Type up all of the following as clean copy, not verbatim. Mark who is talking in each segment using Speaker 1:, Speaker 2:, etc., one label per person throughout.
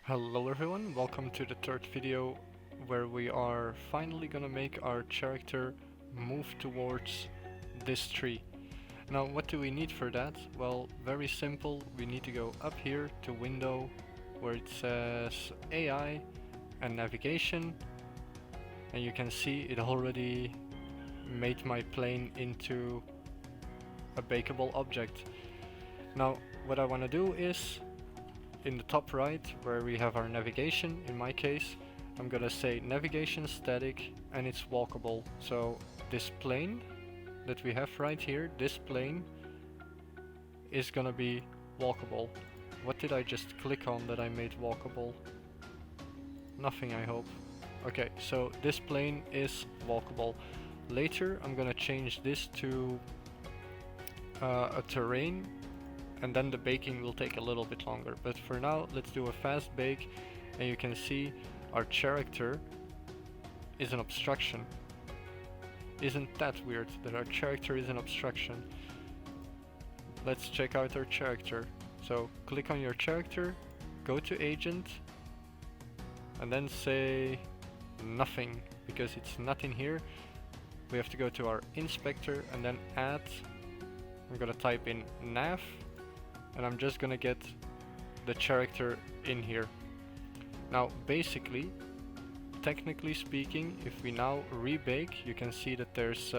Speaker 1: Hello everyone, welcome to the third video where we are finally gonna make our character move towards this tree. Now what do we need for that? Well, very simple, we need to go up here to window where it says AI and navigation, and you can see it already made my plane into a bakeable object. Now what I want to do is in the top right where we have our navigation, in my case I'm gonna say navigation static and it's walkable. So this plane that we have right here, this plane is gonna be walkable. What did I just click on that I made walkable? Nothing, I hope. Okay, so this plane is walkable. Later I'm gonna change this to a terrain, and then the baking will take a little bit longer. But for now, let's do a fast bake, and you can see our character is an obstruction. Isn't that weird that our character is an obstruction? Let's check out our character. So click on your character, go to agent, and then say nothing, because it's not in here. We have to go to our inspector and then add. I'm gonna type in nav, and I'm just gonna get the character in here. Now basically, technically speaking, if we now rebake, you can see that there's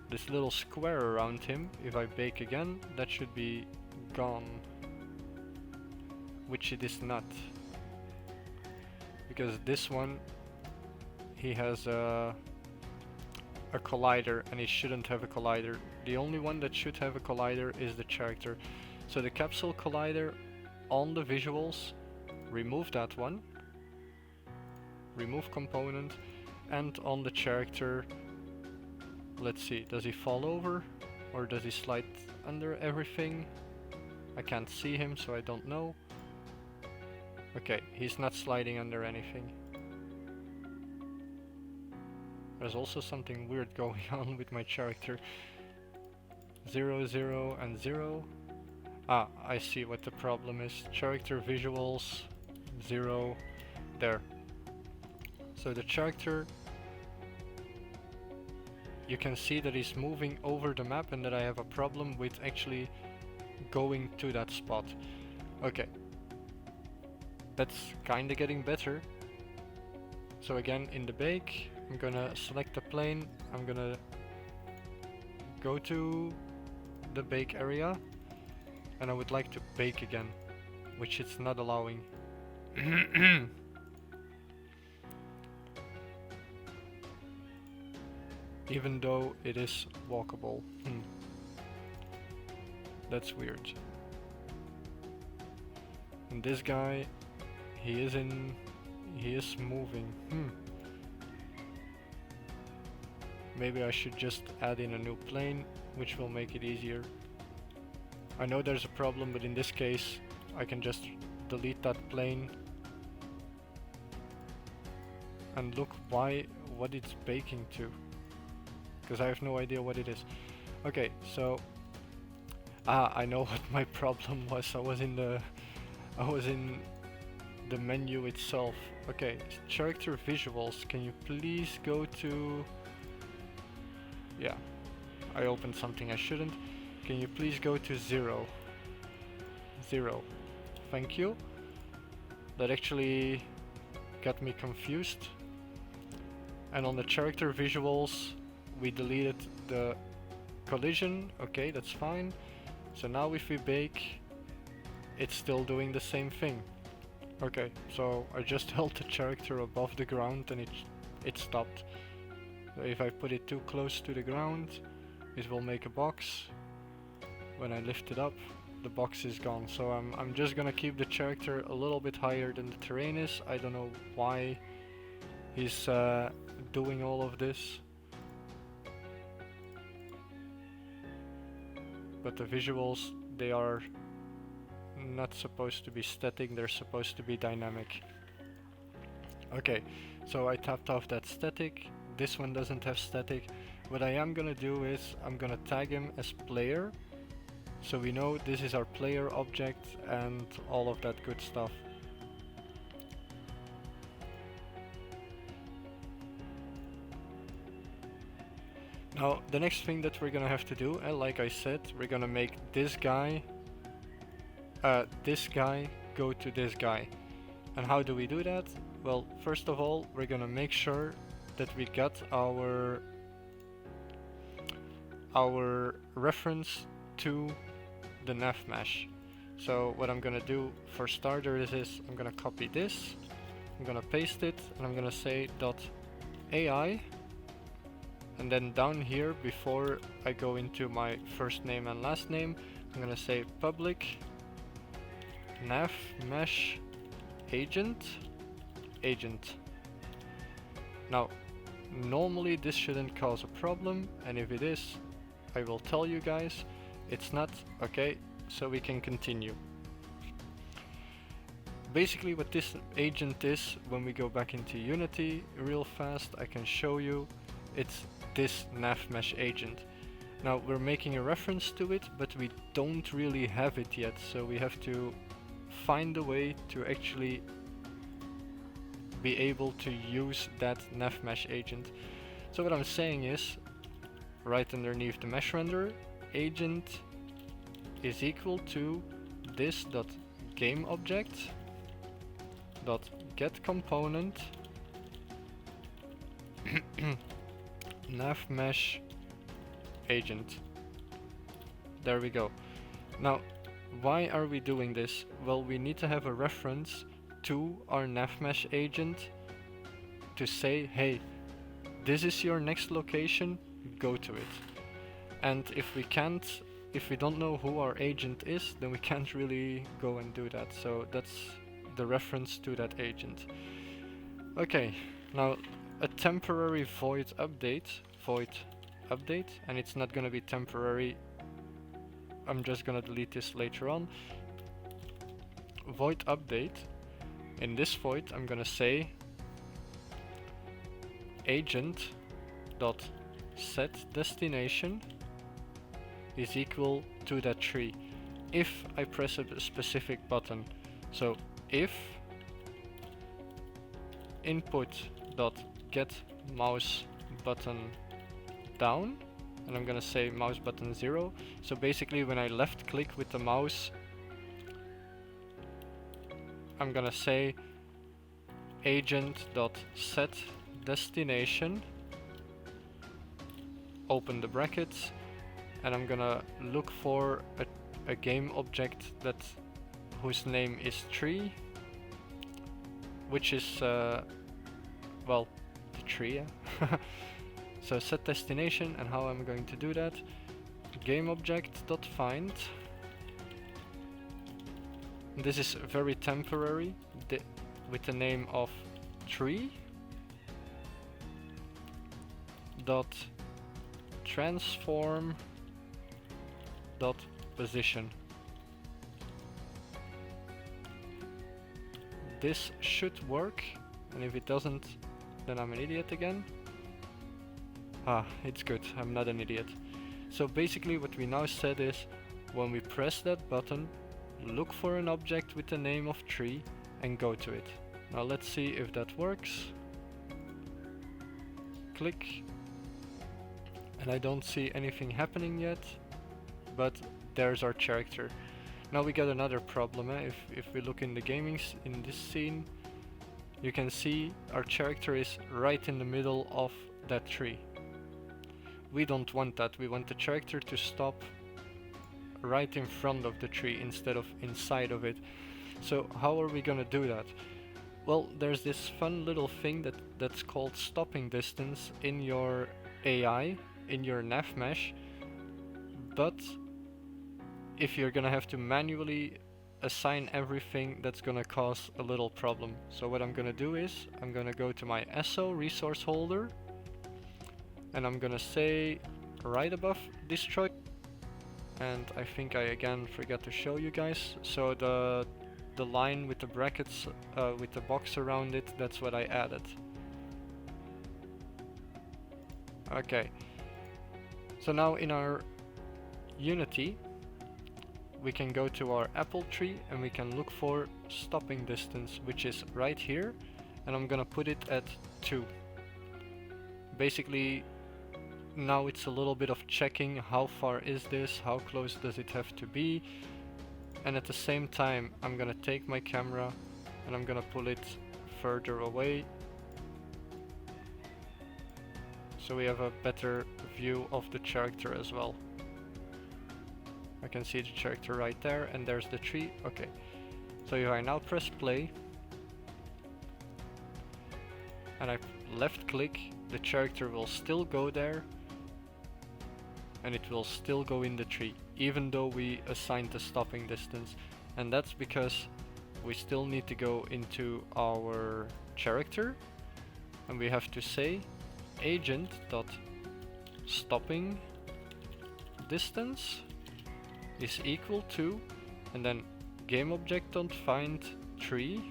Speaker 1: this little square around him. If I bake again, that should be gone, which it is not, because this one, he has a collider and he shouldn't have a collider. The only one that should have a collider is the character. So the capsule collider on the visuals, remove that one, remove component, and on the character, let's see, does he fall over or does he slide under everything? I can't see him, so I don't know. Okay, he's not sliding under anything. There's also something weird going on with my character. 0, 0, and 0. Ah, I see what the problem is. Character visuals, 0, there. So the character, you can see that he's moving over the map and that I have a problem with actually going to that spot. Okay. That's kinda getting better. So again, in the bake, I'm gonna select the plane, I'm gonna go to the bake area, and I would like to bake again, which it's not allowing. Even though it is walkable. That's weird. And this guy, he is moving. Maybe I should just add in a new plane, which will make it easier. I know there's a problem, but in this case I can just delete that plane and look what it's baking to, because I have no idea what it is. Okay, so I know what my problem was. I was in the menu itself. Okay, character visuals, can you please go to... Yeah, I opened something I shouldn't. Can you please go to 0? 0. Thank you. That actually got me confused. And on the character visuals, we deleted the collision. Okay, that's fine. So now if we bake, it's still doing the same thing. Okay, so I just held the character above the ground and it stopped. So if I put it too close to the ground, it will make a box. When I lift it up, the box is gone. So I'm just gonna keep the character a little bit higher than the terrain is. I don't know why he's doing all of this. But the visuals, they are not supposed to be static, they're supposed to be dynamic. Okay, so I tapped off that static. This one doesn't have static. What I am gonna do is I'm gonna tag him as player, so we know this is our player object and all of that good stuff. Now the next thing that we're gonna have to do, like I said, we're gonna make this guy go to this guy. And how do we do that? Well, first of all, we're gonna make sure that we got our reference to the Nav Mesh. So what I'm gonna do for starters is I'm gonna copy this, I'm gonna paste it, and I'm gonna say .ai, and then down here, before I go into my first name and last name, I'm gonna say public Nav Mesh agent. Now normally this shouldn't cause a problem, and if it is, I will tell you guys. It's not. Okay, so we can continue. Basically what this agent is, when we go back into Unity real fast, I can show you. It's this Nav Mesh agent. Now we're making a reference to it, but we don't really have it yet, so we have to find a way to actually be able to use that Nav Mesh agent. So what I'm saying is, right underneath the mesh renderer, agent is equal to this dot game object dot get component Nav Mesh agent. There we go. Now why are we doing this? Well, we need to have a reference to our Nav Mesh agent to say, hey, this is your next location, go to it. And if we don't know who our agent is, then we can't really go and do that. So that's the reference to that agent. Okay, now a temporary void update, and it's not gonna be temporary. I'm just gonna delete this later on. Void update. In this void, I'm gonna say agent dot set destination is equal to that tree if I press a specific button. So if input dot get mouse button down, and I'm gonna say mouse button 0. So basically when I left click with the mouse, I'm gonna say agent dot set destination, open the brackets, and I'm gonna look for a game object whose name is tree, which is well, the tree. So set destination, and how I'm going to do that, game object dot find. This is very temporary, with the name of tree dot transform dot position. This should work, and if it doesn't, then I'm an idiot again. It's good, I'm not an idiot. So basically what we now said is, when we press that button, look for an object with the name of tree and go to it. Now let's see if that works. Click. And I don't see anything happening yet, but there's our character. Now we got another problem. If we look in the in this scene, you can see our character is right in the middle of that tree. We don't want that. We want the character to stop right in front of the tree instead of inside of it. So how are we gonna do that? Well, there's this fun little thing that's called stopping distance in your AI, in your Nav Mesh, but if you're gonna have to manually assign everything, that's gonna cause a little problem. So what I'm gonna do is, I'm gonna go to my SO resource holder, and I'm gonna say right above destroy, and I think I again forgot to show you guys. So the line with the brackets, with the box around it, that's what I added. Okay. So now in our Unity, we can go to our apple tree and we can look for stopping distance, which is right here, and I'm gonna put it at 2. Basically, now it's a little bit of checking how far is this, how close does it have to be, and at the same time I'm gonna take my camera and I'm gonna pull it further away so we have a better view of the character as well. I can see the character right there, and there's the tree. Okay, so if I now press play and I left click, the character will still go there and it will still go in the tree even though we assigned the stopping distance. And that's because we still need to go into our character and we have to say agent.stopping distance is equal to, and then GameObject.find tree,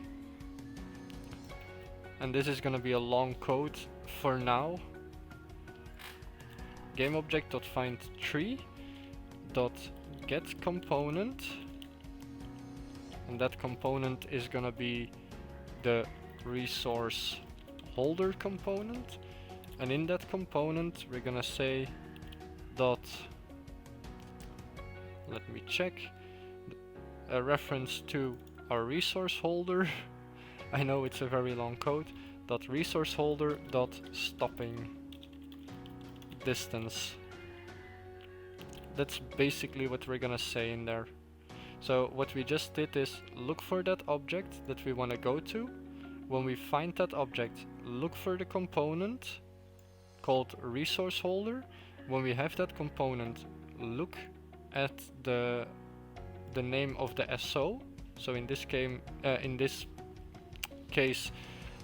Speaker 1: and this is gonna be a long code for now. GameObject.find tree dot get component, and that component is gonna be the resource holder component, and in that component we're gonna say dot, let me check, a reference to our resource holder. I know it's a very long code. Dot resource holder dot stopping distance. That's basically what we're gonna say in there. So what we just did is look for that object that we want to go to. When we find that object, look for the component called resource holder. When we have that component, look at the name of the SO. So in this case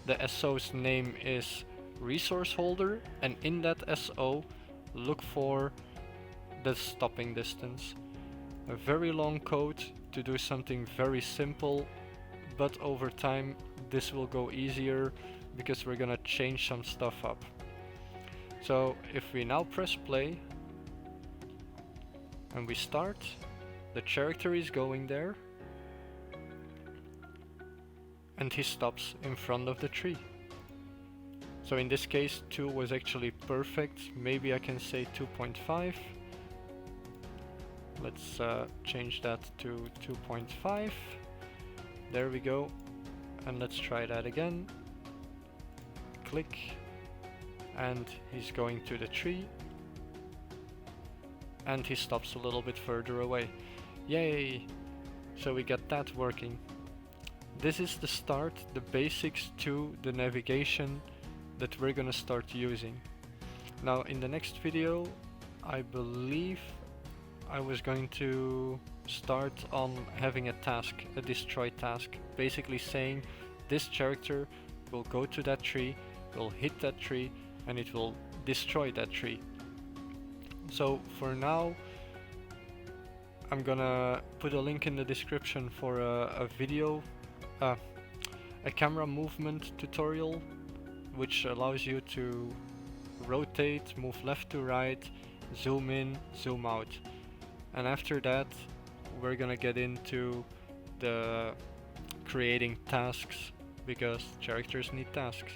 Speaker 1: the SO's name is resource holder, and in that SO look for the stopping distance. A very long code to do something very simple, but over time this will go easier because we're gonna change some stuff up. So if we now press play and we start, the character is going there and he stops in front of the tree. So in this case 2 was actually perfect. Maybe I can say 2.5. Let's change that to 2.5. There we go. And let's try that again. Click, and he's going to the tree and he stops a little bit further away. Yay! So we got that working. This is the start, the basics to the navigation that we're gonna start using. Now in the next video I believe I was going to start on having a task, a destroy task, basically saying this character will go to that tree, will hit that tree, and it will destroy that tree. So for now I'm gonna put a link in the description for a video, a camera movement tutorial which allows you to rotate, move left to right, zoom in, zoom out. And after that we're gonna get into the creating tasks, because characters need tasks.